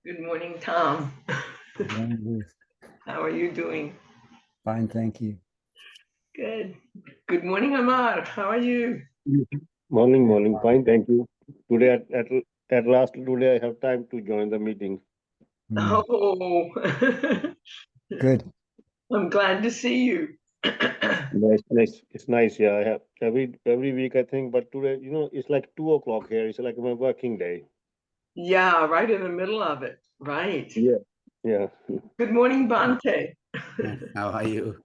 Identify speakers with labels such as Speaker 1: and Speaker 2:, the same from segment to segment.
Speaker 1: Good morning, Tom.
Speaker 2: Good morning, Ruth.
Speaker 1: How are you doing?
Speaker 2: Fine, thank you.
Speaker 1: Good. Good morning, Amar. How are you?
Speaker 3: Morning. Fine, thank you. Today at last today I have time to join the meeting.
Speaker 1: Oh,
Speaker 2: Good.
Speaker 1: I'm glad to see you.
Speaker 3: Nice. It's nice. Yeah, I have every week I think, but today, it's like 2 o'clock here. It's like my working day.
Speaker 1: Yeah, right in the middle of it. Right.
Speaker 3: Yeah.
Speaker 1: Good morning, Bhante.
Speaker 4: How are you?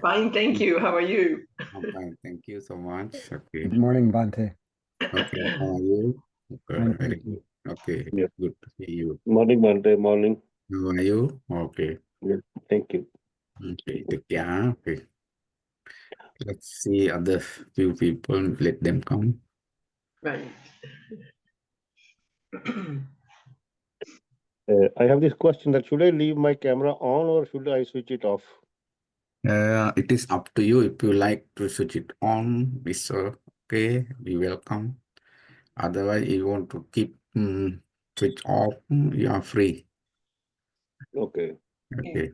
Speaker 1: Fine, thank you. How are you?
Speaker 4: I'm fine. Thank you so much. Okay.
Speaker 2: Good morning, Bhante.
Speaker 4: Okay. How are you? Okay.
Speaker 2: Fine,
Speaker 4: Very
Speaker 2: thank you.
Speaker 4: good. Okay.
Speaker 3: Yeah.
Speaker 4: Good to see you.
Speaker 3: Morning, Monday morning.
Speaker 4: How are you? Okay.
Speaker 3: Yeah. Thank you.
Speaker 4: Okay. Yeah. Okay. Let's see other few people. Let them come.
Speaker 1: Right.
Speaker 3: I have this question that should I leave my camera on or should I switch it off?
Speaker 4: It is up to you. If you like to switch it on, it's okay. Be welcome. Otherwise, you want to keep switch off, you are free.
Speaker 3: Okay.
Speaker 4: Okay.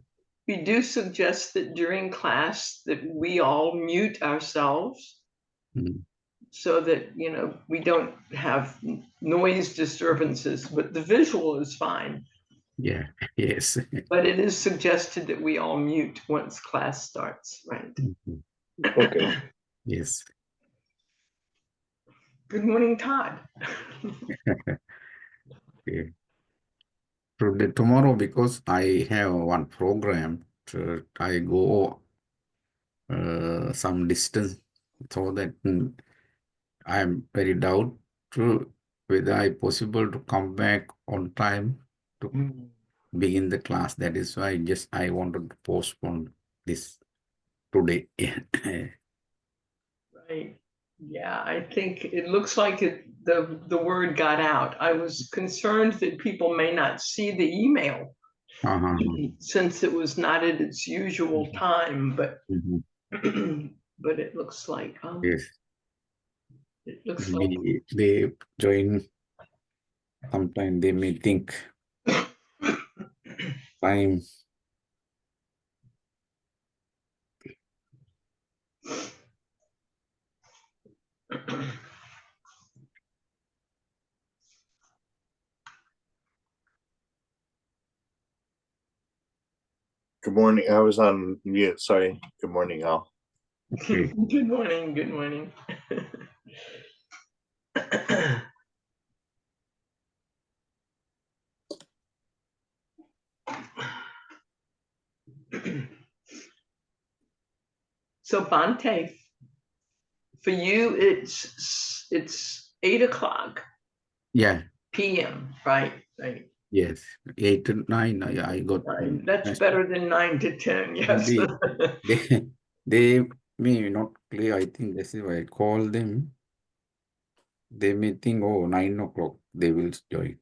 Speaker 1: We do suggest that during class that we all mute ourselves
Speaker 4: Mm.
Speaker 1: so that, we don't have noise disturbances, but the visual is fine.
Speaker 4: Yeah. Yes.
Speaker 1: But it is suggested that we all mute once class starts, right?
Speaker 4: Mhm.
Speaker 3: Okay.
Speaker 4: Yes.
Speaker 1: Good morning, Todd.
Speaker 4: Okay. Tomorrow, because I have one program, I go some distance, so that I am very doubt to whether I possible to come back on time to begin the class. That is why just I wanted to postpone this today.
Speaker 1: Right. Yeah, I think it looks like the word got out. I was concerned that people may not see the email since it was not at its usual time, but
Speaker 4: Mhm.
Speaker 1: but it looks like
Speaker 4: Yes,
Speaker 1: like
Speaker 4: maybe they join sometime. They may think time.
Speaker 5: Good morning. I was on mute. Sorry. Good morning, all.
Speaker 4: Okay.
Speaker 1: Good morning. Good morning. So Bhante, for you, it's 8 o'clock
Speaker 4: Yeah.
Speaker 1: p.m. Right? Right.
Speaker 4: Yes. 8 to 9. I got.
Speaker 1: Right. That's better than 9 to 10. Yes.
Speaker 4: Maybe they may not clear. I think this is why I call them. They may think, oh, 9 o'clock they will join.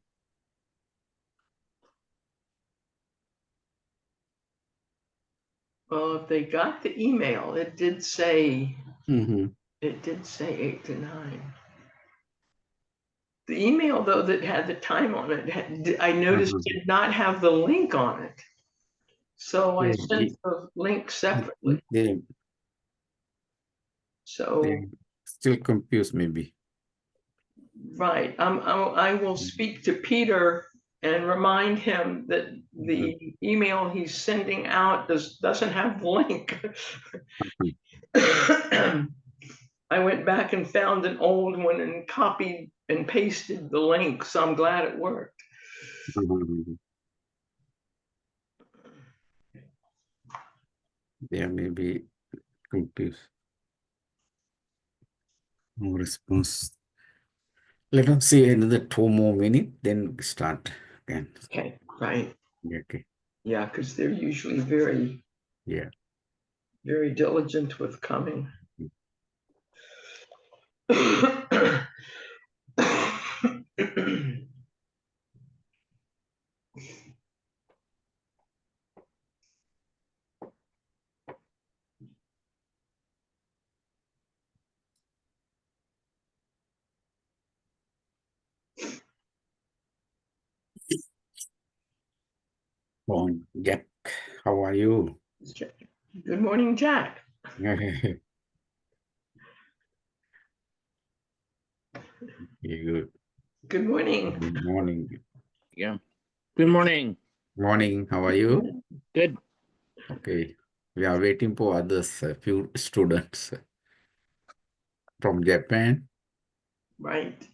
Speaker 1: Well, if they got the email, it did say
Speaker 4: Mm-hmm.
Speaker 1: 8 to 9. The email, though, that had the time on it, I noticed did not have the link on it. So I sent the link separately.
Speaker 4: They
Speaker 1: So,
Speaker 4: still confused, maybe.
Speaker 1: right. I will speak to Peter and remind him that the email he's sending out doesn't have the link. I went back and found an old one and copied and pasted the link, so I'm glad it worked.
Speaker 4: They may be confused. No response. Let us see another 2 more minutes, then start again.
Speaker 1: Okay, right.
Speaker 4: Okay.
Speaker 1: Yeah, because they're usually very diligent with coming.
Speaker 4: Bon, Jack, how are you?
Speaker 1: Good morning, Jack.
Speaker 4: Very good.
Speaker 1: Good morning.
Speaker 4: Good morning.
Speaker 6: Yeah. Good morning.
Speaker 4: Morning, how are you?
Speaker 6: Good.
Speaker 4: Okay. We are waiting for others, a few students from Japan.
Speaker 1: Right.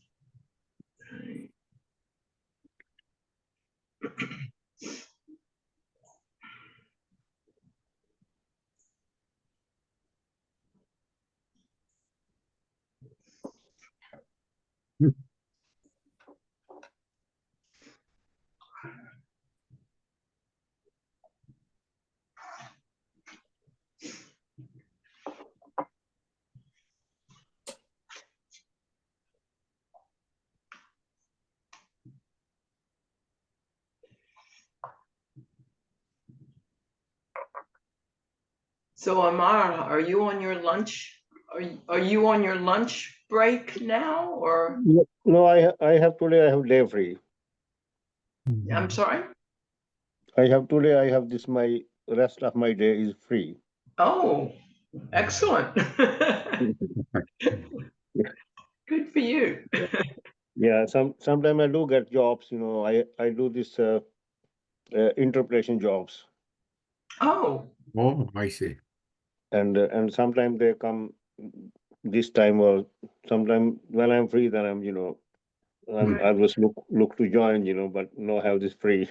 Speaker 1: So Amar, are you on your lunch? Are you on your lunch break now, or
Speaker 3: No, I have today, I have day free.
Speaker 1: I'm sorry?
Speaker 3: I have today, I have this, my rest of my day is free.
Speaker 1: Oh, excellent. Good for you.
Speaker 3: Yeah, sometime I do get jobs, you know, I do this interpretation jobs,
Speaker 1: Oh,
Speaker 4: Oh, I see.
Speaker 3: and sometimes they come this time, or sometime when I'm free, then I'm, you know,
Speaker 1: right,
Speaker 3: I was look to join, you know, but no have this free.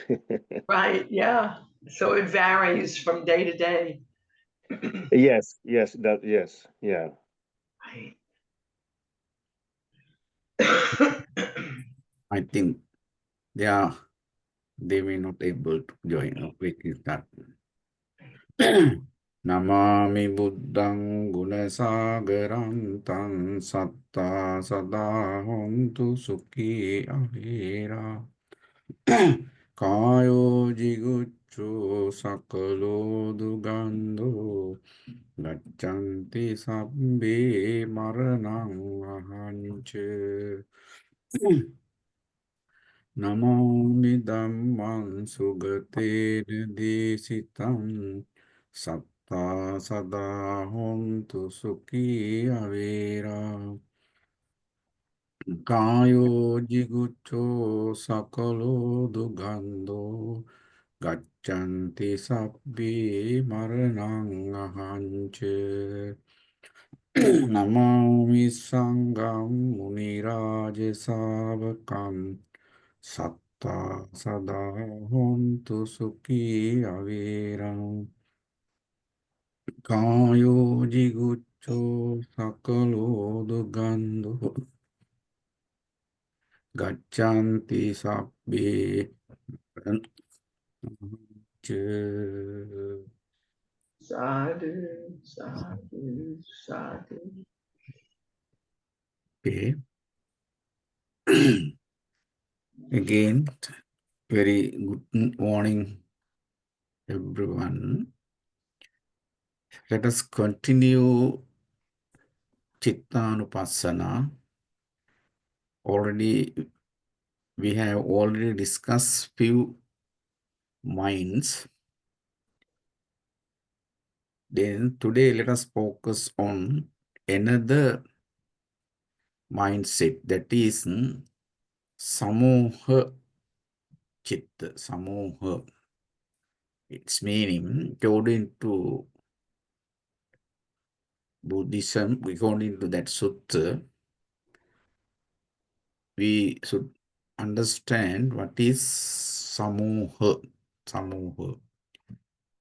Speaker 1: right, yeah. So it varies from day to day.
Speaker 3: Yes, yeah.
Speaker 1: Right.
Speaker 4: I think they may not able to join. Wait, is that? Namami Buddhang Gunasagarang Tan Satta Sada Hontu Sukhi Avira Kayo Jigucchu Sakalo Dugando Gaccanti Sabbe Maranang Ahanche Namami Dhammang Sugate Desitam Satta Sada Hontu Sukhi Avira Kayo Jiguccho Sakalo Dugando Gaccanti Sabbi Maranang Ahanche Namami Sangam Muniraja Savakam Satta Sada Hontu Sukhi Aviram Kayo Jiguccho Sakalo Dugando Gaccanti Sabbi
Speaker 1: Sadhu, sadhu, sadhu.
Speaker 4: Okay. Again, very good morning, everyone. Let us continue Chittanupassana. We have already discussed few minds. Then today let us focus on another mindset, that is Samoha Chitta. Samoha. Its meaning, according to Buddhism, according to that sutta, we should understand what is Samoha. Samoha.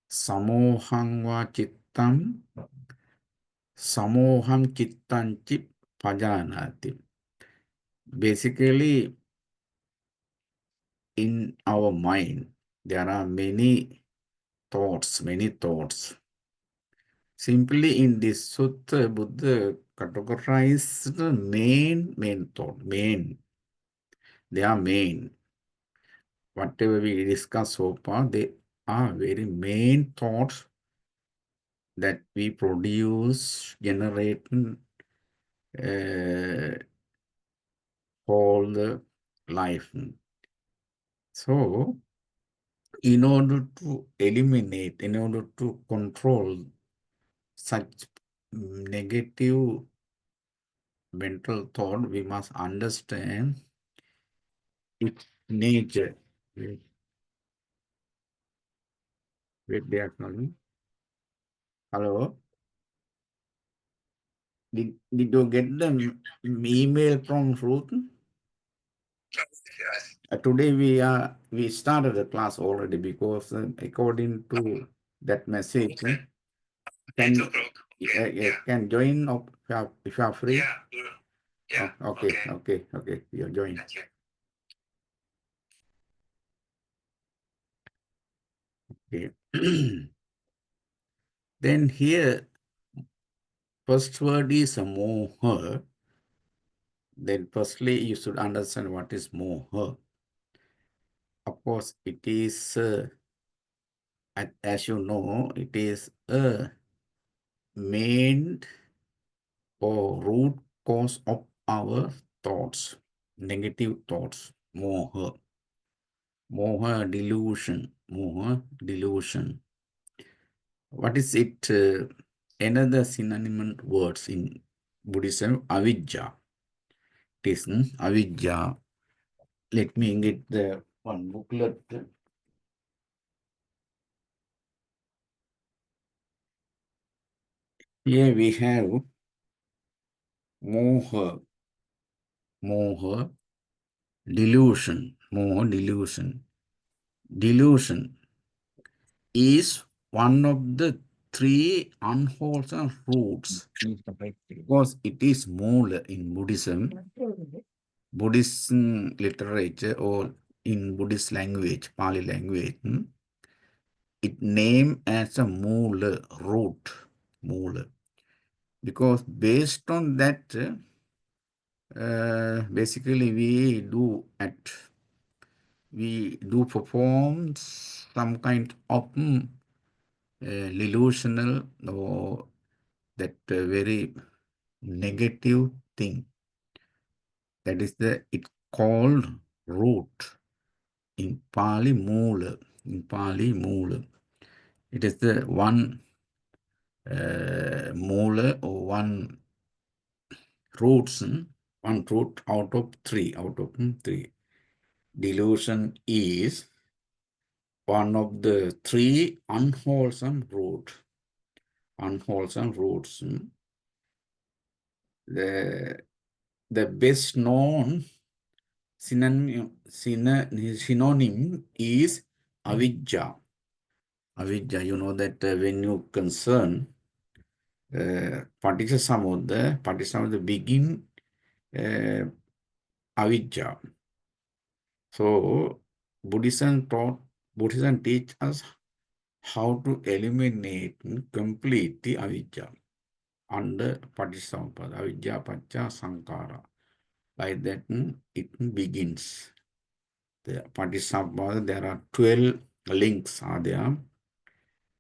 Speaker 4: Samohang va chittam, samoham chittanchi pajanati. Basically, in our mind, there are many thoughts. Simply in this sutta, Buddha categorized the main thought, They are main. Whatever we discuss so far, they are very main thoughts that we produce, generate all the life. So, in order to eliminate, in order to control such negative mental thought, we must understand its nature. Wait, they are calling. Hello? Did you get the email from Ruth? Today we started the class already because according to that message, can can join up if you are free. Yeah. Oh, okay. You join. Okay. Then here, first word is moha. Then firstly, you should understand what is moha. Of course, it is, as you know, it is a main or root cause of our thoughts, negative thoughts, moha. Moha delusion, moha delusion. What is it? Another synonym words in Buddhism, avidya. It is avidya. Let me get the one booklet. Here we have moha, moha, delusion, moha, delusion. Delusion is one of the three unwholesome roots because it is mula in Buddhism. Buddhist literature or in Buddhist language, Pali language, it named as a mula, root, mula. Because based on that, basically we do perform some kind of delusional or that very negative thing. That is it called root in Pali mula. In Pali mula, it is the one mula or one roots, one root out of three. Delusion is one of the three unwholesome roots. Unwholesome roots. The best known synonym is avidya. Avidya, you know that when you concern Paticcasamudda begin avidya. So Buddhism teach us how to eliminate completely avidya under Paticcasamuppada, avidya, pacha, sankara. Like that, it begins. The Paticcasamuppada, there are 12 links are there.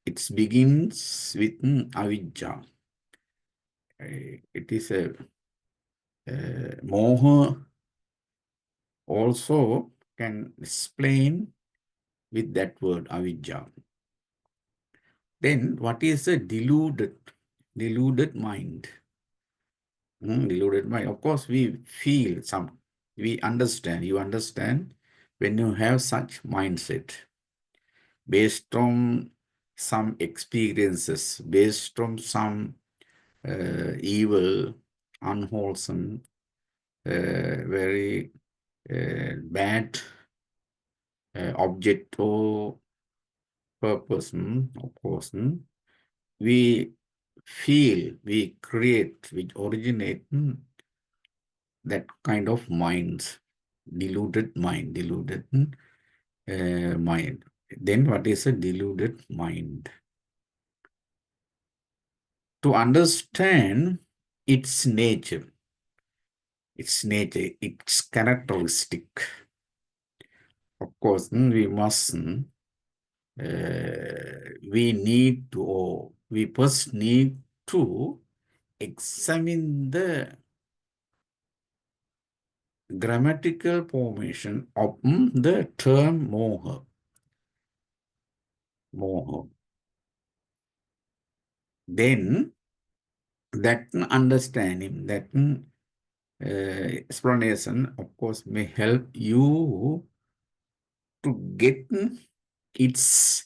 Speaker 4: It begins with avidya. It is a moha also can explain with that word avidya. Then what is a deluded mind? Deluded mind. Of course, we feel we understand. You understand when you have such mindset based on some experiences, based on some evil, unwholesome, very bad object or purpose, of course, we feel, we create, we originate that kind of minds, deluded mind, mind. Then what is a deluded mind? To understand its nature, its characteristic, of course, we must, we first need to examine the grammatical formation of the term moha. moha. Then that understanding, that explanation, of course, may help you to get its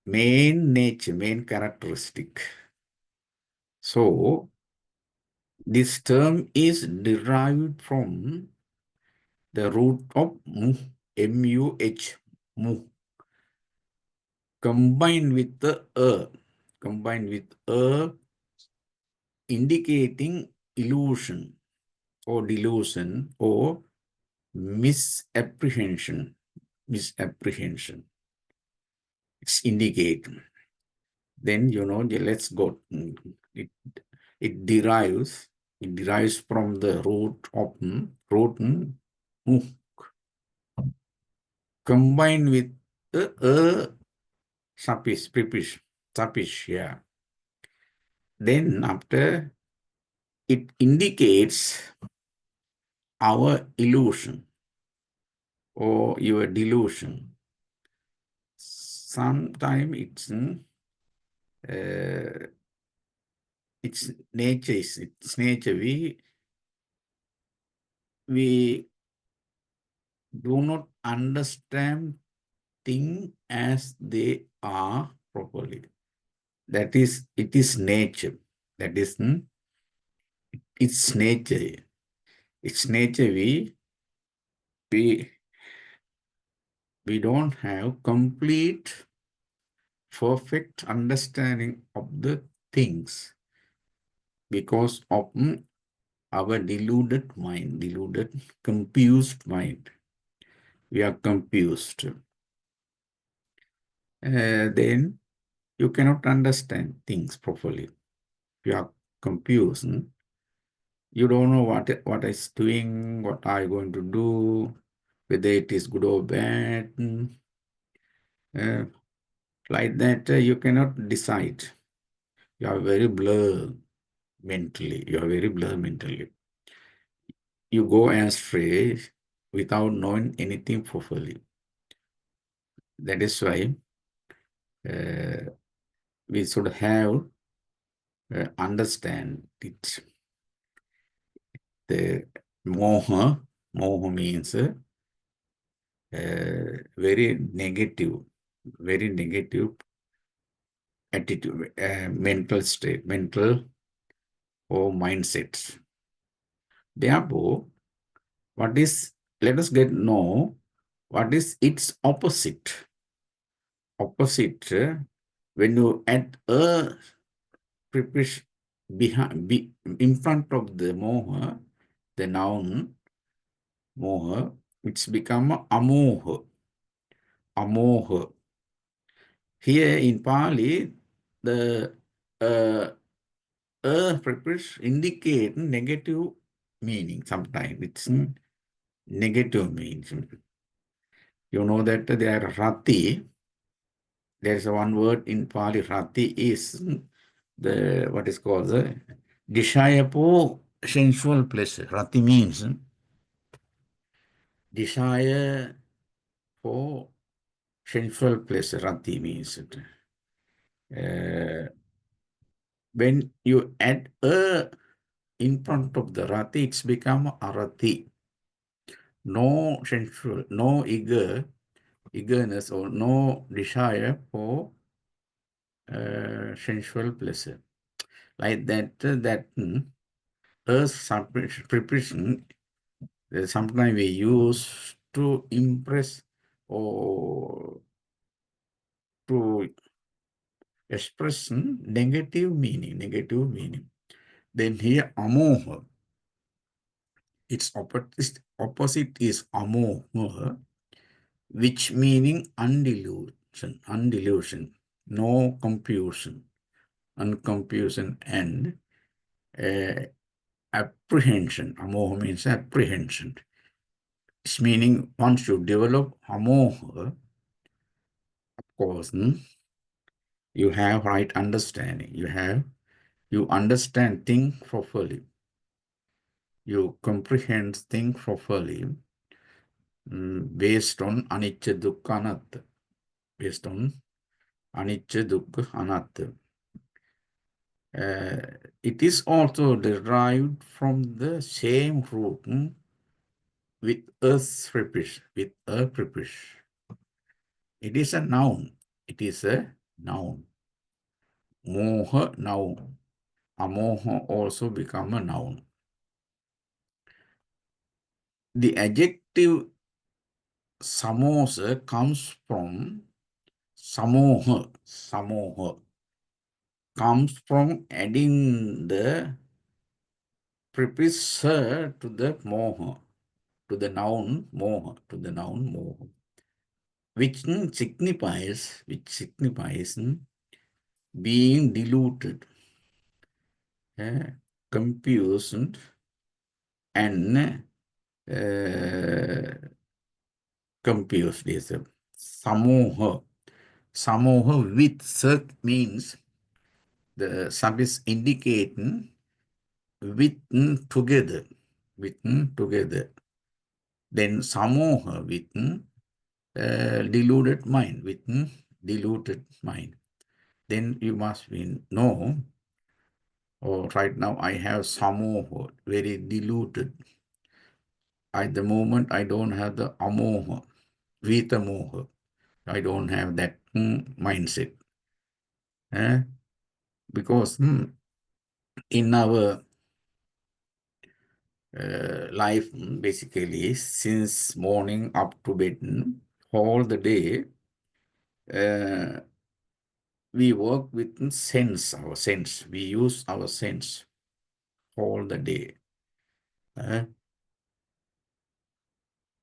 Speaker 4: main nature, main characteristic. So, this term is derived from the root of muh, M-U-H, muh, combined with the combined with indicating illusion or delusion or misapprehension. Misapprehension. It's indicate. Then, let's go. It derives from the root of muh, combined with the suffix, yeah. Then after, it indicates our illusion or your delusion. Sometimes its nature. We do not understand things as they are properly. That is, it is nature. That is its nature. Its nature, we don't have complete, perfect understanding of the things because of our deluded mind, confused mind. We are confused. Then you cannot understand things properly. You are confused. You don't know what is doing, what are you going to do, whether it is good or bad. Like that, you cannot decide. You are very blurred mentally. You go astray without knowing anything properly. That is why we should have understand it. The moha means very negative attitude, mental state, mental or mindsets. Therefore, let us know what is its opposite. Opposite, when you add a preposition in front of the moha, the noun moha, it's become amoha. Amoha. Here in Pali, the preposition indicate negative meaning. Sometimes it's negative meaning. You know that there are rati. There's one word in Pali, rati is what is called the desire for sensual pleasure. Rati means desire for sensual pleasure. Rati means it. When you add a in front of the rati, it's become arati. No sensual, no eagerness or no desire for sensual pleasure. Like that, preposition, sometimes we use to impress or to express negative meaning. Then here, amoha. Its opposite is amoha, which meaning undelusion, no confusion, unconfusion, and apprehension. Amoha means apprehension. It's meaning once you develop amoha, of course, you have right understanding. You understand things properly. You comprehend things properly based on anicca dukkha anatta, based on Anicca, dukkha, anatta. It is also derived from the same root with a preposition. With a preposition. It is a noun. It is a noun. Moha, noun. Amoha also become a noun. The adjective samosa comes from samoha. Samoha comes from adding the preposition to the moha, to the noun moha, which signifies being diluted, confused, and confused is samoha. Samoha with sat means the suffix indicating with together, together. Then samoha with deluded mind, deluded mind. Then you must know, oh, right now I have samoha, very deluded. At the moment I don't have the amoha, vita moha. I don't have that mindset. Because in our life, basically, since morning up to bed, all the day, we work with sense, our sense. We use our sense all the day.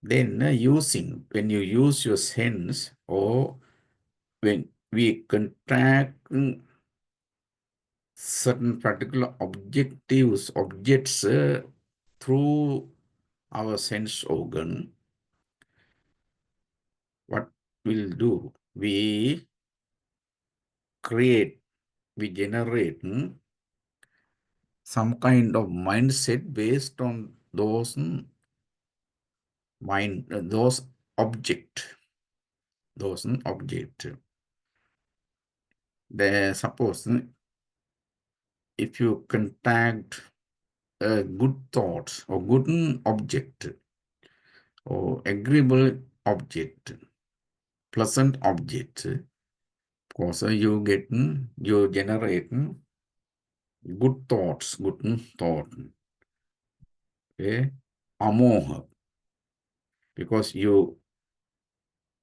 Speaker 4: Then when you use your sense, or when we contract certain particular objects through our sense organ, what we'll do? We generate some kind of mindset based on those those object. Suppose if you contact a good thought or good object or agreeable object, pleasant object, of course you generate good thoughts, okay? Amoha, because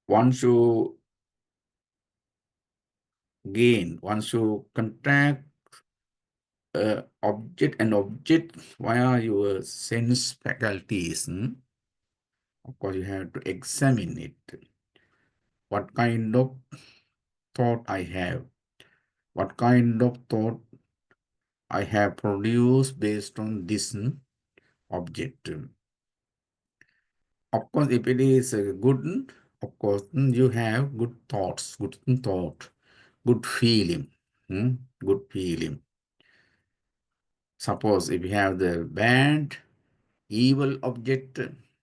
Speaker 4: once you contact an object via your sense faculties, of course you have to examine it. What kind of thought I have? What kind of thought I have produced based on this object? Of course, if it is good, of course, you have good thoughts, good feeling, good feeling. Suppose if you have the bad, evil object,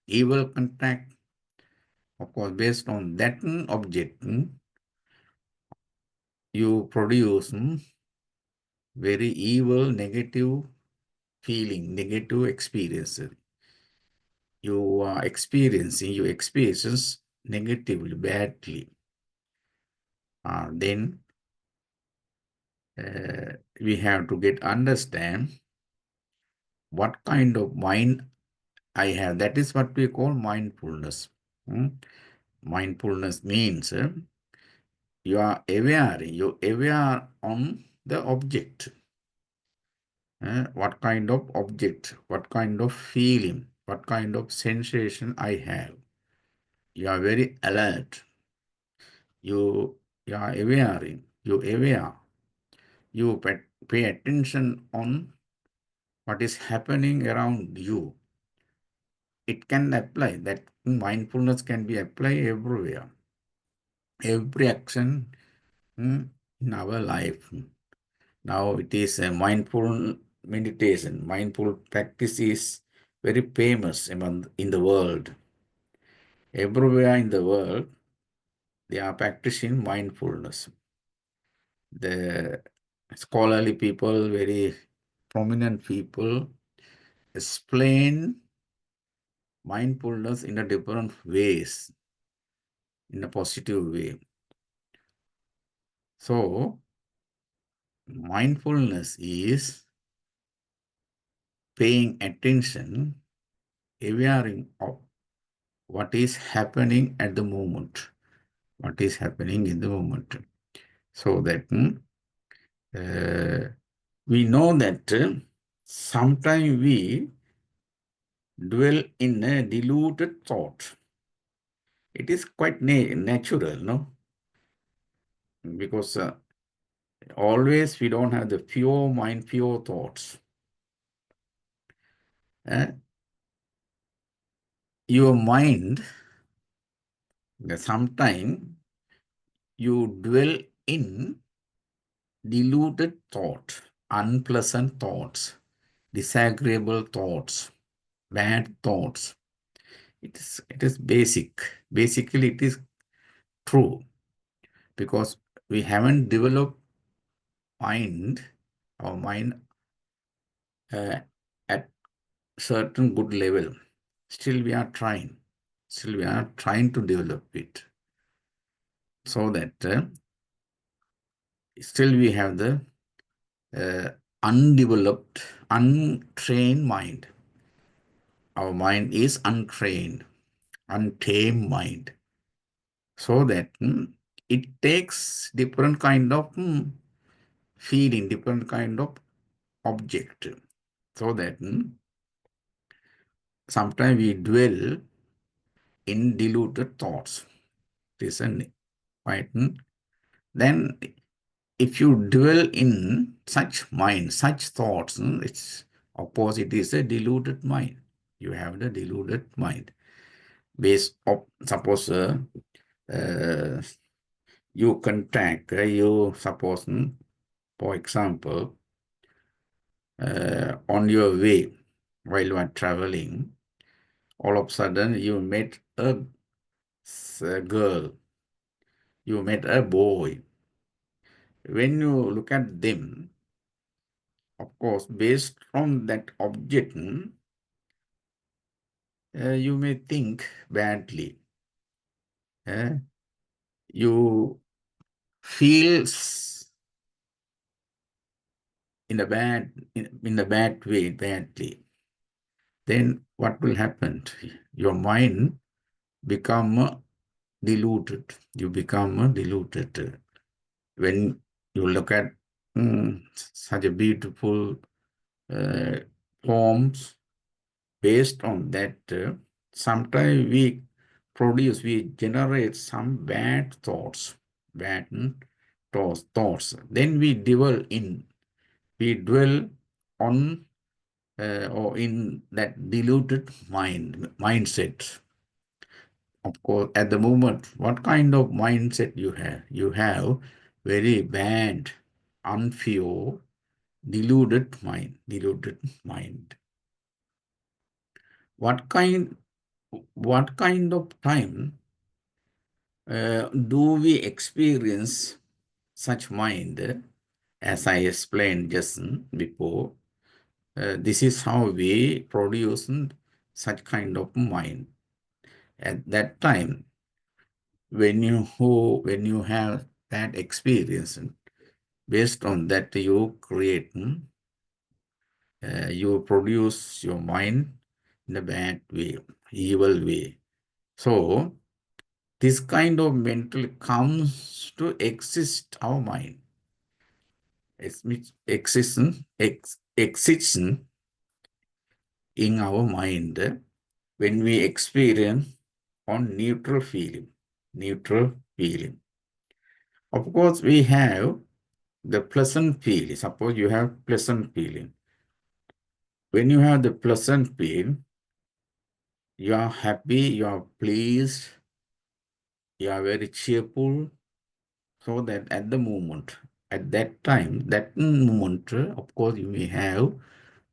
Speaker 4: evil contact, of course, based on that object, you produce very evil, negative feeling, negative experience. You are experiencing, you experience negatively, badly. Then we have to understand what kind of mind I have. That is what we call mindfulness. Mindfulness means you are aware on the object. What kind of object, what kind of feeling, what kind of sensation I have. You are very alert. You are aware. You pay attention on what is happening around you. It can apply, that mindfulness can be applied everywhere. Every action in our life. Now it is a mindful meditation. Mindful practice is very famous in the world. Everywhere in the world, they are practicing mindfulness. the scholarly people, very prominent people explain mindfulness in a different ways, in a positive way. So, mindfulness is paying attention, aware of what is happening at the moment, what is happening in the moment. So that we know that sometimes we dwell in a deluded thought. It is quite natural, no? Because always we don't have the pure mind, pure thoughts. Your mind, sometimes you dwell in deluded thought, unpleasant thoughts, disagreeable thoughts, bad thoughts. It is basic. Basically, it is true because we haven't developed our mind at certain good level. Still we are trying. Still we are trying to develop it. So that still we have the undeveloped, untrained mind. Our mind is untrained, untamed mind. So that it takes different kind of feeling, different kind of object. So that sometimes we dwell in deluded thoughts. This is right. Then if you dwell in such mind, such thoughts, its opposite is a deluded mind. You have the deluded mind. Based of, suppose you contact, you suppose, for example, on your way, while you are traveling, all of a sudden you met a girl, you met a boy. When you look at them, of course, based on that object, you may think badly. You feel in a bad way, badly. Then what will happen? Your mind become deluded. You become deluded. When you look at such a beautiful forms, based on that, sometimes we generate some bad thoughts, bad thoughts. Then we dwell on or in that deluded mindset. Of course, at the moment, what kind of mindset you have? You have very bad, unpure, deluded mind. What kind of time do we experience such mind? As I explained just before, this is how we produce such kind of mind. At that time, when you have that experience, based on that you create, you produce your mind in a bad way, evil way. So this kind of mental comes to exist our mind. Exists in our mind when we experience on neutral feeling. Of course, we have the pleasant feeling. Suppose you have pleasant feeling. When you have the pleasant feeling, you are happy, you are pleased, you are very cheerful. So that at that time, that moment, of course, you may have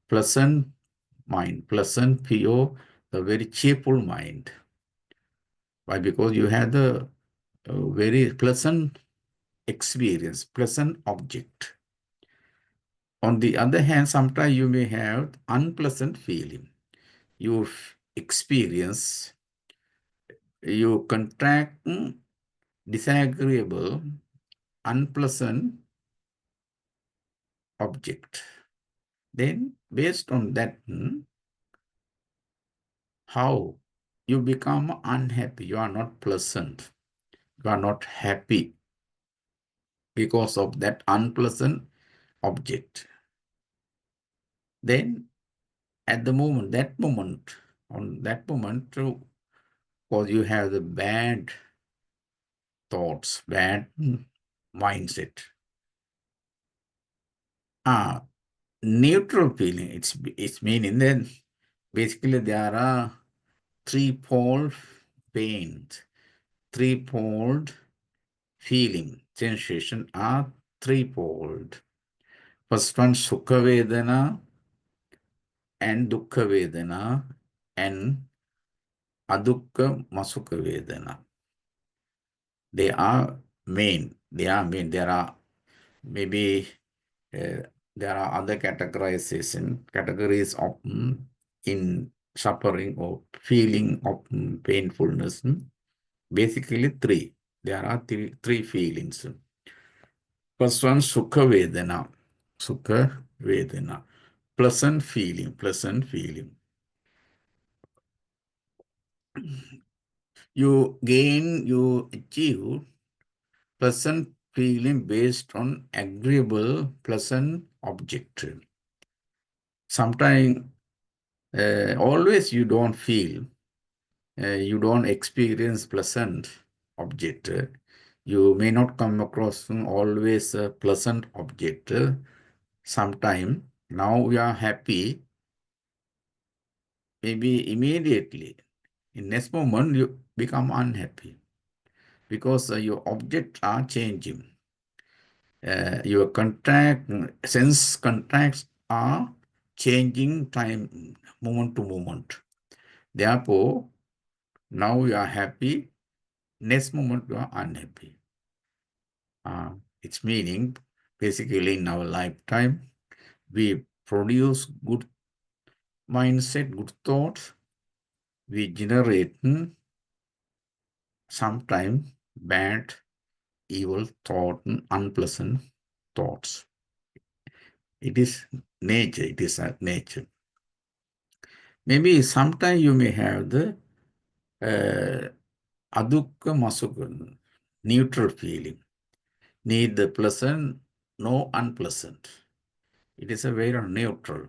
Speaker 4: pleasant mind, pleasant, pure, a very cheerful mind. Why? Because you have the very pleasant experience, pleasant object. On the other hand, sometimes you may have unpleasant feeling. You experience, you contract disagreeable, unpleasant object. Then based on that, how you become unhappy, you are not pleasant, you are not happy because of that unpleasant object. Then at the moment, on that moment, because you have the bad thoughts, bad mindset. Neutral feeling, it's meaning that basically there are threefold pains, threefold feeling, sensation are threefold. First one, Sukha Vedana and Dukkha Vedana and Adukka Masukha Vedana. They are main. There are maybe there are other categories of in suffering or feeling of painfulness. Basically three. There are three feelings. First one, Sukha Vedana. Sukha Vedana. Pleasant feeling, pleasant feeling. You achieve pleasant feeling based on agreeable, pleasant object. Sometimes, always you don't feel, you don't experience pleasant object. You may not come across always a pleasant object. Sometime, now we are happy, maybe immediately. In next moment, you become unhappy because your objects are changing. Your sense contracts are changing time, moment to moment. Therefore, now you are happy, next moment you are unhappy. It's meaning, basically in our lifetime, we produce good mindset, good thoughts, we generate sometimes bad, evil thought, unpleasant thoughts. It is nature, it is a nature. Maybe sometime you may have the adukka masukha, neutral feeling. Neither pleasant, no unpleasant. It is a very neutral.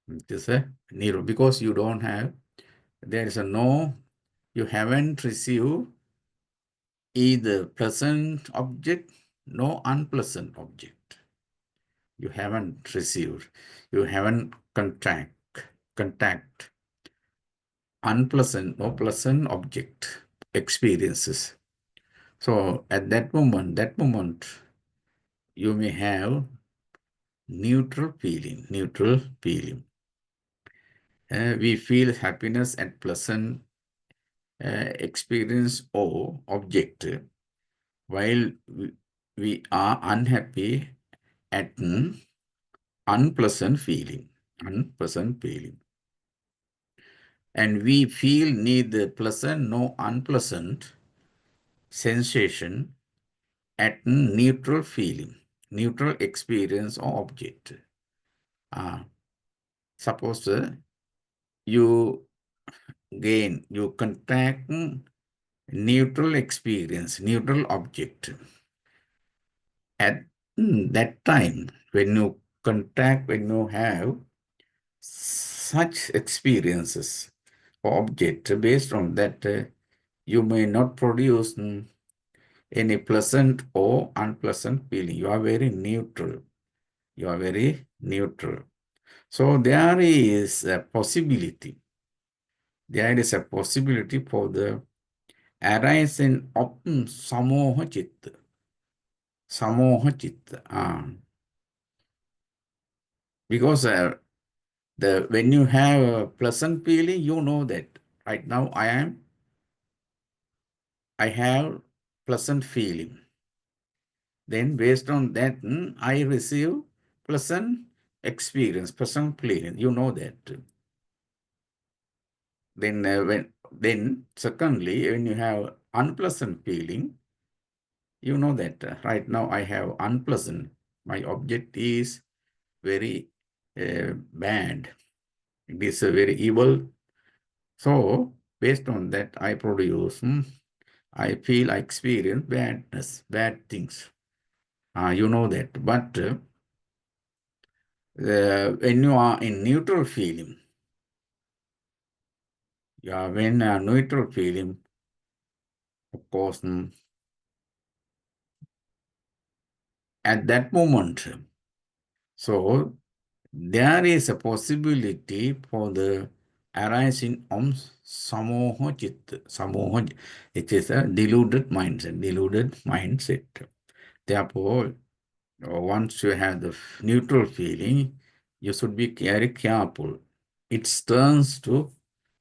Speaker 4: It is a neutral because you don't have, there is a no, you haven't received either pleasant object, no unpleasant object. You haven't received, you haven't contact unpleasant, no pleasant object experiences. So at that moment, you may have neutral feeling. We feel happiness at pleasant experience or object, while we are unhappy at unpleasant feeling. And we feel neither pleasant nor unpleasant sensation at neutral feeling, neutral experience or object. Suppose you contract neutral experience, neutral object. At that time, when you have such experiences or object, based on that, you may not produce any pleasant or unpleasant feeling. You are very neutral. So there is a possibility. There is a possibility for the arising of samoha chitta. Because when you have a pleasant feeling, you know that right now I have pleasant feeling. Then based on that, I receive pleasant experience, pleasant feeling. You know that. Then secondly, when you have unpleasant feeling, you know that right now I have unpleasant. My object is very bad. It is very evil. So based on that, I produce. I feel, I experience badness, bad things. You know that. But when you are in neutral feeling, when neutral feeling, of course, at that moment, so there is a possibility for the arising of samoha chitta. Samoha, it is a deluded mindset. Therefore, once you have the neutral feeling, you should be very careful. It turns to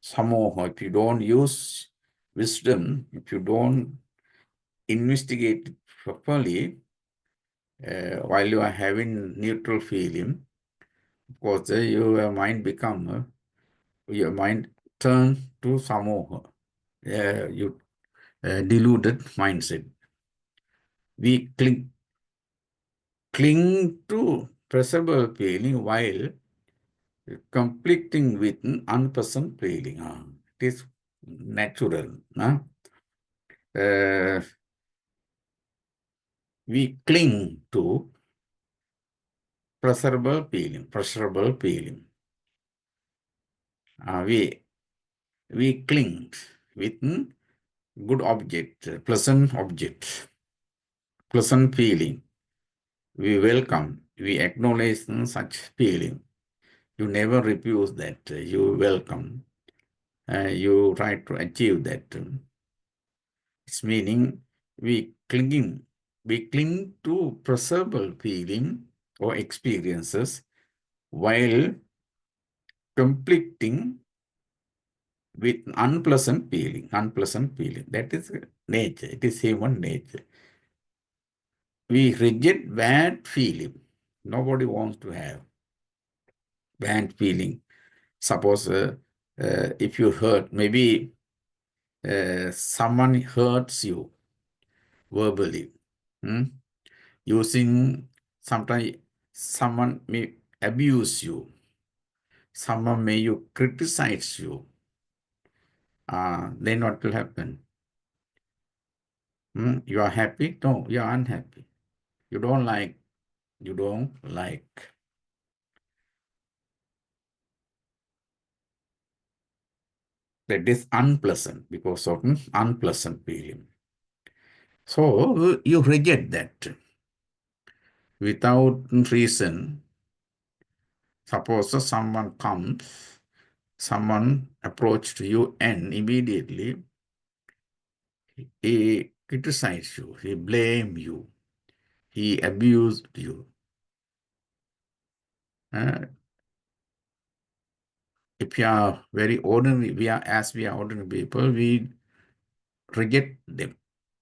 Speaker 4: samoha. If you don't use wisdom, if you don't investigate properly, while you are having neutral feeling, of course, your mind your mind turn to samoha, you deluded mindset. We cling to pleasurable feeling while conflicting with unpleasant feeling. It is natural. We cling to pleasurable feeling. We cling with good object, pleasant feeling. We welcome, we acknowledge such feeling. You never refuse that. You welcome. You try to achieve that. It's meaning we cling to pleasurable feeling or experiences while conflicting with unpleasant feeling. That is nature. It is human nature. We reject bad feeling. Nobody wants to have bad feeling. Suppose if you hurt, maybe someone hurts you verbally. Using, sometimes someone may abuse you. Someone may you criticize you. Then what will happen? You are happy? No, you are unhappy. You don't like. That is unpleasant because of unpleasant feeling. So you reject that without reason. Suppose someone comes, someone approached you and immediately he criticized you, he blamed you, he abused you. If you are very ordinary, we are ordinary people, we reject them,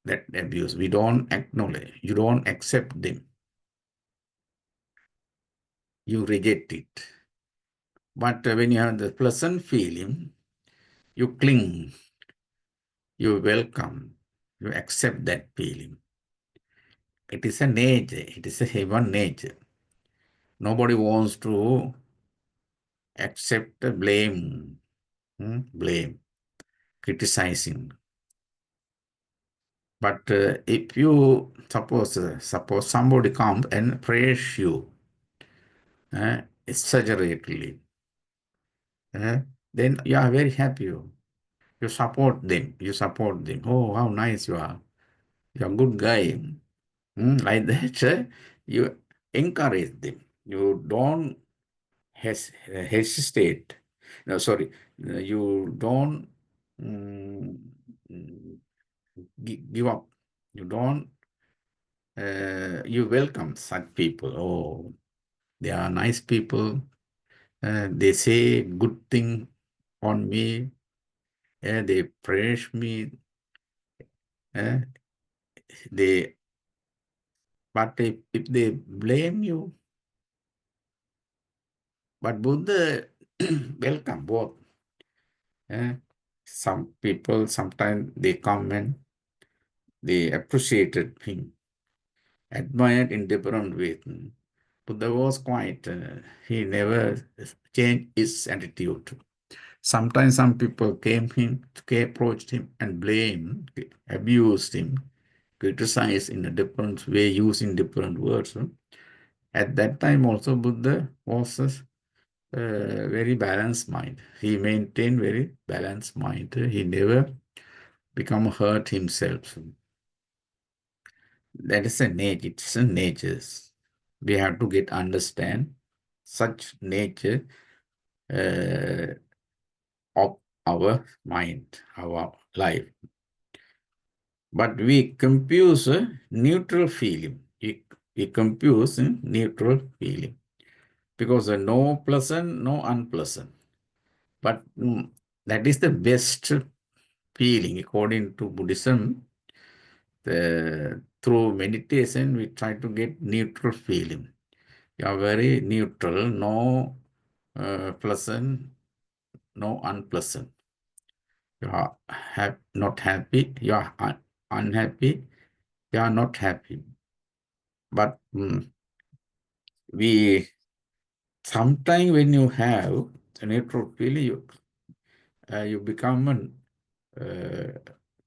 Speaker 4: that abuse. We don't acknowledge, you don't accept them. You reject it. But when you have the pleasant feeling, you cling, you welcome, you accept that feeling. It is a nature, it is a human nature. Nobody wants to accept the blame, criticizing. But if you suppose somebody comes and praise you exaggeratedly, then you are very happy. You support them. Oh, how nice you are. You are a good guy. Like that, you encourage them. You don't hesitate. No, sorry. You don't give up. You don't. You welcome such people. Oh, they are nice people. They say good thing on me. They praise me. They, But if they blame you, but Buddha welcome both. Some people, sometimes they come and they appreciated him, admired in different ways. Buddha was quite, he never changed his attitude. Sometimes some people approached him and blamed, abused him, criticized in a different way, using different words. At that time also Buddha was a very balanced mind. He maintained very balanced mind. He never become hurt himself. That is a nature. It's a nature. We have to understand such nature of our mind, our life. But we confuse neutral feeling. We confuse neutral feeling because no pleasant, no unpleasant. But that is the best feeling according to Buddhism. Through meditation, we try to get neutral feeling. You are very neutral, no pleasant, no unpleasant. You are not happy, you are unhappy, you are not happy. But we sometimes when you have a neutral feeling, you become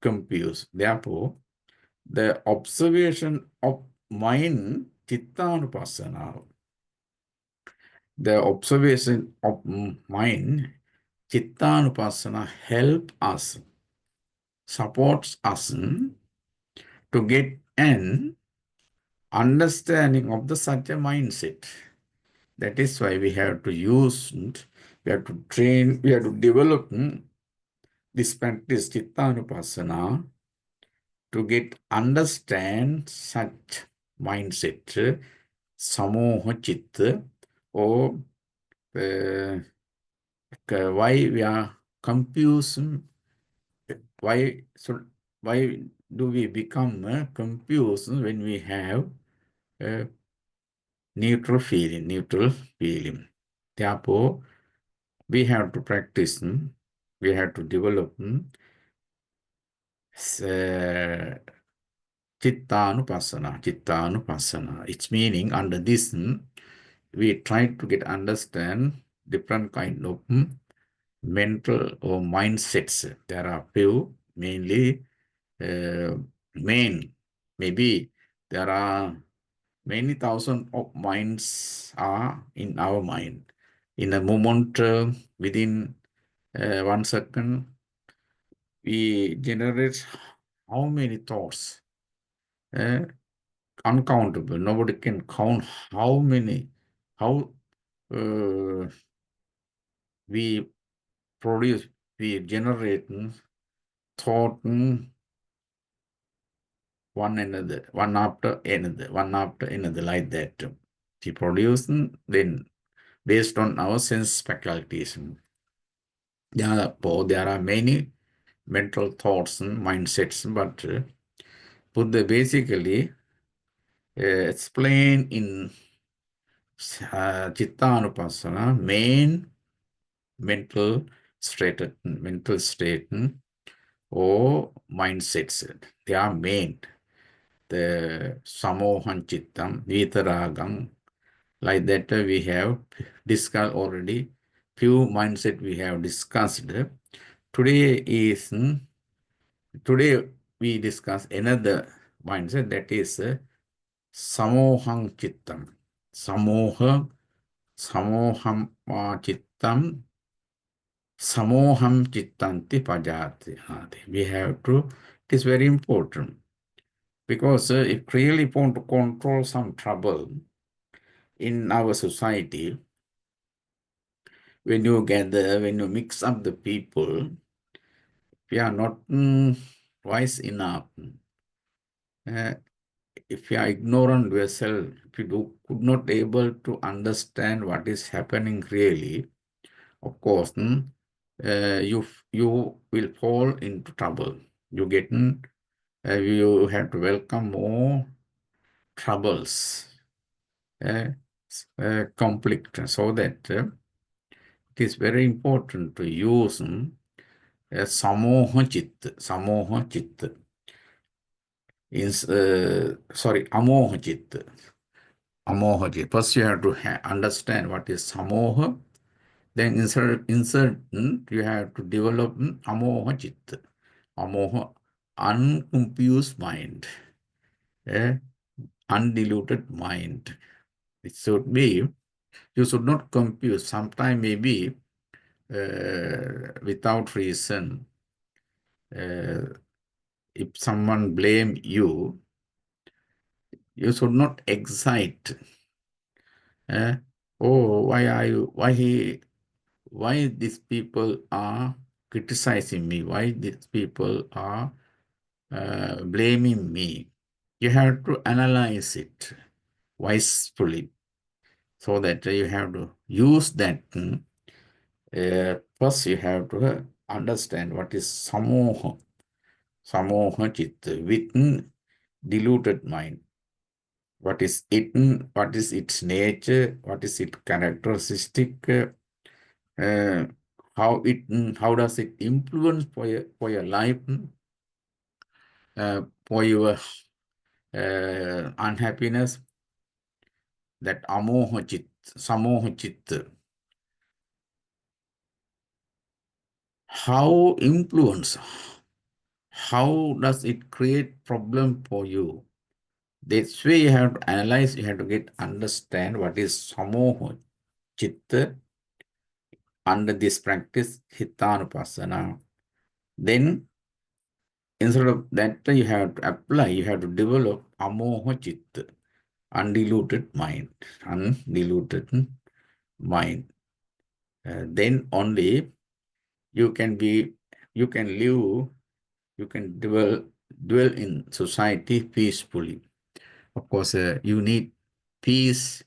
Speaker 4: confused. Therefore, the observation of mind, Chittanupassana, the observation of mind, Chittanupassana help us, supports us to get an understanding of the such a mindset. That is why we have to use, we have to train, we have to develop this practice Chittanupassana to get understand such mindset, samoha chitta, or why we are confused, why do we become confused when we have neutral feeling. Therefore, we have to practice, we have to develop Chittanupassana. Its meaning under this, we try to understand different kind of mental or mindsets. There are few, mainly maybe there are many thousands of minds are in our mind. In a moment, within 1 second, we generate how many thoughts? Uncountable. Nobody can count how many, how we produce, we generate thought one another, one after another, like that. We produce then based on our sense faculties. Therefore, there are many mental thoughts and mindsets, but Buddha basically explain in Chittanupassana main mental state or mindsets. They are main. The samohan chittam, vitaragam, like that we have discussed already. Few mindset we have discussed. Today we discuss another mindset, that is samoham chittam. Samoham chittam. Samoham chittanti pajati. We have to, it is very important. Because if really want to control some trouble in our society, when you gather, when you mix up the people, we are not wise enough. If you are ignorant yourself, if you could not able to understand what is happening really, of course, you will fall into trouble. You have to welcome more troubles, conflict, so that it is very important to use samoha chitta. Amoha chitta. Amoha chitta. First you have to understand what is samoha. Then insert you have to develop amoha chitta. Amoha, unconfused mind, undiluted mind. It should be, you should not confuse. Sometimes maybe without reason, if someone blame you, you should not excite. Oh, why these people are criticizing me? Why these people are blaming me? You have to analyze it wisely, so that you have to use that. First, you have to understand what is samoha chitta, with diluted mind. What is it? What is its nature? What is its characteristic? How does it influence for your life? For your unhappiness? That amoha chitta, samoha chitta. How does it create problem for you? That's way you have to analyze, you have to understand what is samoha chitta under this practice, hitanupasana. Then, instead of that, you have to apply, you have to develop amoha chitta, undiluted mind. Then only you can live, you can dwell in society peacefully. Of course, you need peace,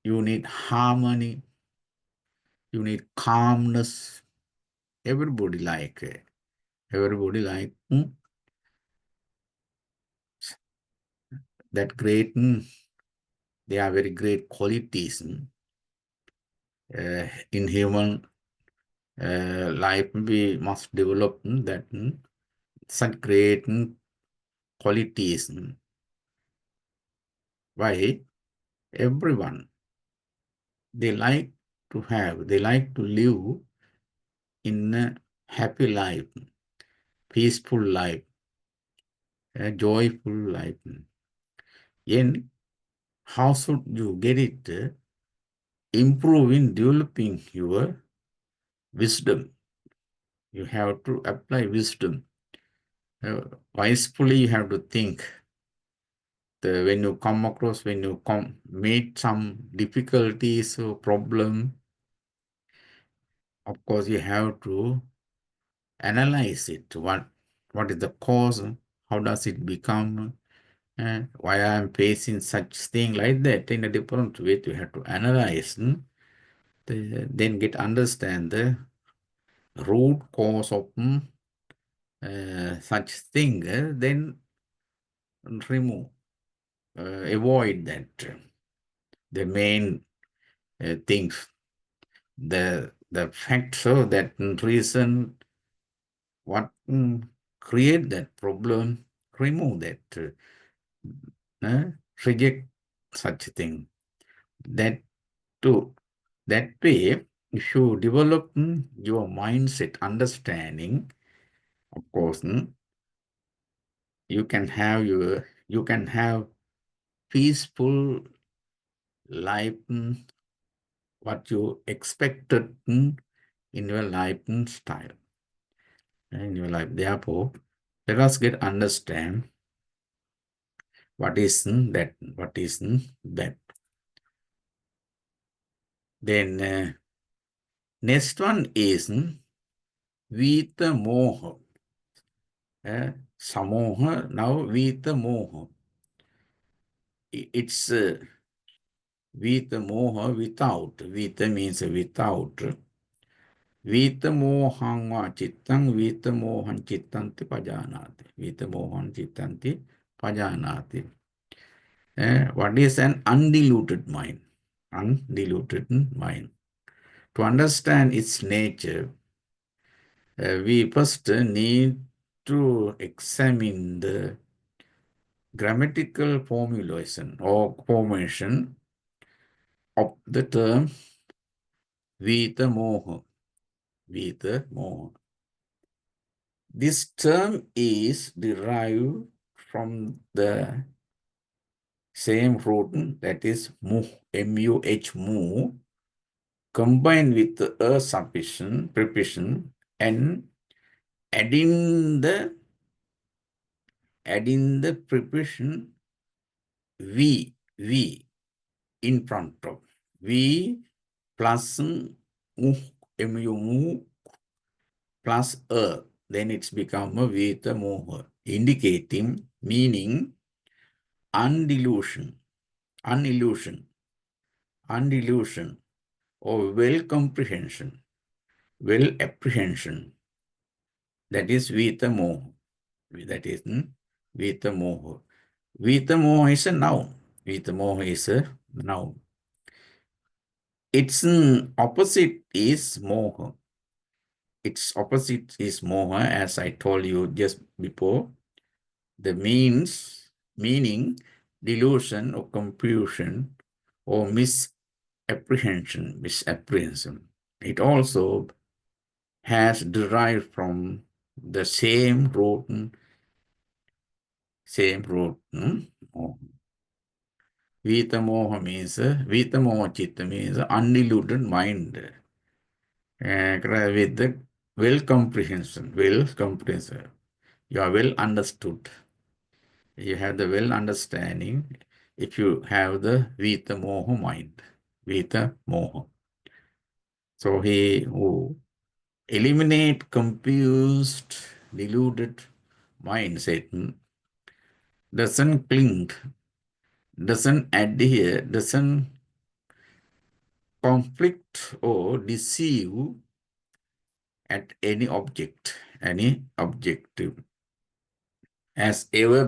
Speaker 4: you need harmony, you need calmness. Everybody like that great, they are very great qualities in human life. We must develop that such great qualities. Why? Everyone, they like to live in a happy life, peaceful life, a joyful life. And how should you get it? Improving, developing your wisdom. You have to apply wisdom. Wisely, you have to think. When you meet some difficulties or problem, of course, you have to analyze it. What is the cause? How does it become? Why I am facing such thing like that? In a different way, you have to analyze. Then understand the root cause of such thing. Then remove, avoid that. The main things, the fact, so that reason what create that problem, remove that, reject such thing. That way, if you develop your mindset, understanding, of course, you can have peaceful life, what you expected in your life style, in your life. Therefore, let us understand what is that. Then next one is vita moha. Samoha, now vita moha. It's vita moha, without. Vita means without. Vita mohang va chittang, vita mohan chittanti pajanati. Vita mohan chittanti pajanati. What is an undiluted mind? Undiluted mind. To understand its nature, we first need to examine the grammatical formulation or formation of the term Vita Moha. Vita Moha. This term is derived from the same root, that is muh, M-U-H, mu, combined with a sufficient preposition and adding the preposition v in front of v plus mu, mu plus a, then it's become a vita moha, indicating meaning undelusion or well comprehension, well apprehension. That is vita moha. That is vita moha. Vita moha is a noun. Vita moha is a noun. Its opposite is moha. Its opposite is moha, as I told you just before. The meaning delusion or confusion or misapprehension. It also has derived from the same root. Vita moha means, Vita moha chitta means undiluted mind. With the well comprehension. You are well understood. You have the well understanding if you have the Vita moha mind. Vita moha. So he who eliminate confused, deluded mindset doesn't cling, doesn't adhere, doesn't conflict or deceive at any objective as ever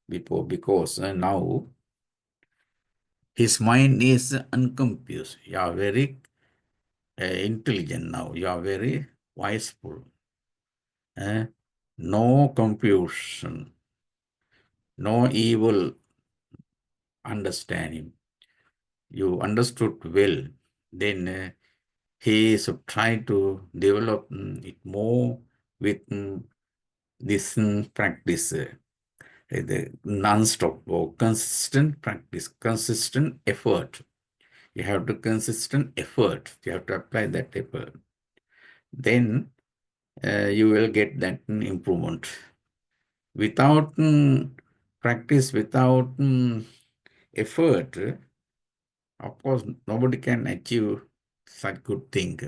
Speaker 4: before, because now his mind is unconfused. You are very intelligent now. You are very wiseful. No confusion, no evil understanding. You understood well. Then he should try to develop it more with this practice, the non-stop or consistent practice, consistent effort. You have to consistent effort. You have to apply that effort. Then you will get that improvement. Without practice, without effort, of course, nobody can achieve such good thing.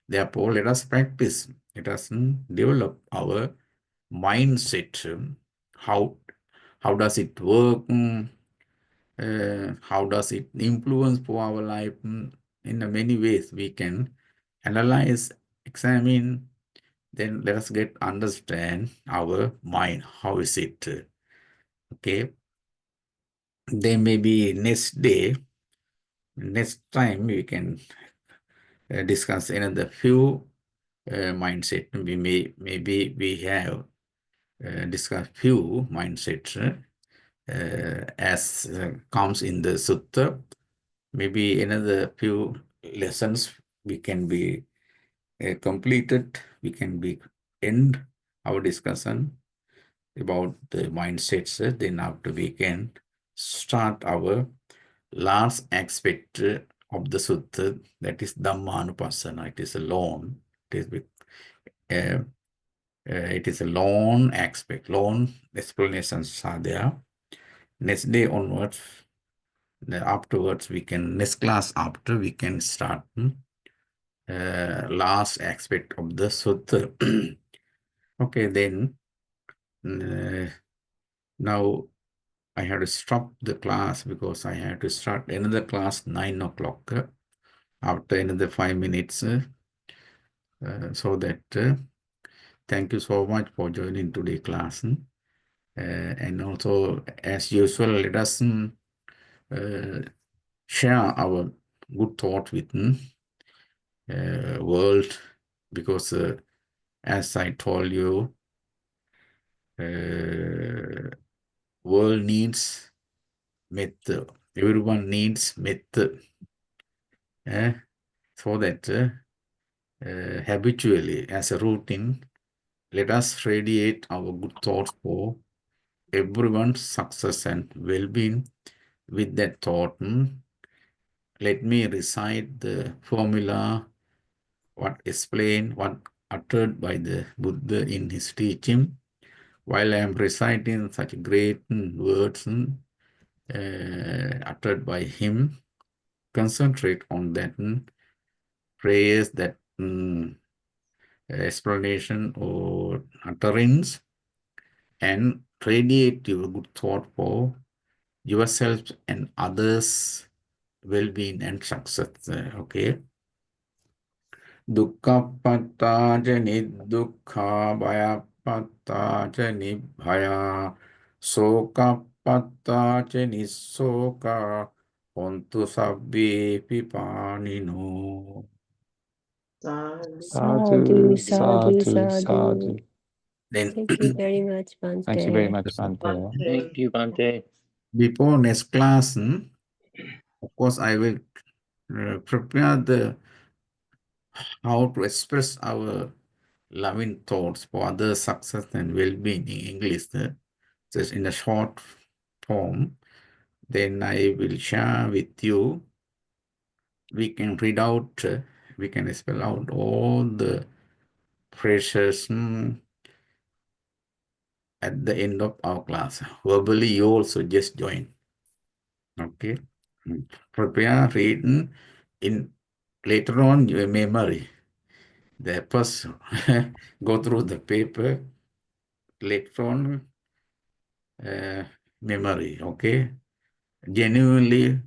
Speaker 4: Therefore, let us practice. Let us develop our mindset. How does it work? How does it influence for our life? In many ways, we can analyze, examine. Then let us understand our mind. How is it? Okay. Then maybe next time we can discuss another few mindset. Maybe we have discussed few mindsets as comes in the sutta. Maybe another few lessons we can be completed. We can be end our discussion about the mindsets. Then after we can start our last aspect of the sutta, that is Dhammanupassana. It is a long. It is a long aspect, long explanations are there. Next day onwards, afterwards next class after we can start last aspect of the sutta. Okay, then now I have to stop the class because I have to start another class 9 o'clock after another 5 minutes. So that thank you so much for joining today's class. And also, as usual, let us share our good thought with world, because as I told you, world needs method. Everyone needs method, so that habitually, as a routine, let us radiate our good thoughts for everyone's success and well-being. With that thought, let me recite the formula, what explained, what uttered by the Buddha in his teaching. While I am reciting such great words uttered by him, concentrate on that prayers, that explanation or utterance, and radiate your good thought for yourself and others' well-being and success. Okay. Dukkhapatta ca nidukkha, bhayapatta ca nibbhaya, sokapatta ca nissoka, hontu sabbe pipanino.
Speaker 7: Sadhu, sadhu, sadhu.
Speaker 4: Then
Speaker 7: Thank you very much, Bhante.
Speaker 8: Thank you very much, Bhante.
Speaker 6: Thank you, Bhante.
Speaker 4: before next class, of course, I will prepare how to express our loving thoughts for other success and well-being in English, just in a short form. Then I will share with you. We can read out, we can spell out all the phrases at the end of our class. Verbally, you also just join. Okay. Prepare, read in later on your memory. The first go through the paper, later on memory. Okay. Genuinely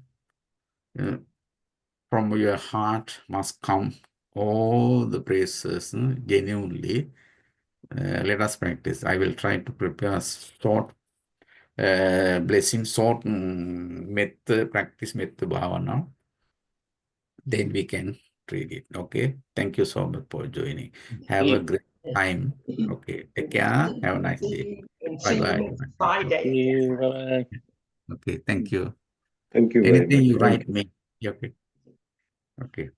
Speaker 4: from your heart must come all the praises genuinely. Let us practice. I will try to prepare short blessing, short method, practice method bhavana. Then we can read it. Okay. Thank you so much for joining. Have a great time. Okay. Take care. Have a nice day.
Speaker 1: And see you
Speaker 4: Bye-bye.
Speaker 1: next Friday.
Speaker 6: See you. Bye.
Speaker 4: Okay. Thank you.
Speaker 3: Thank you very
Speaker 4: Anything
Speaker 3: much.
Speaker 4: you
Speaker 3: Thank
Speaker 4: write me. Okay. Okay.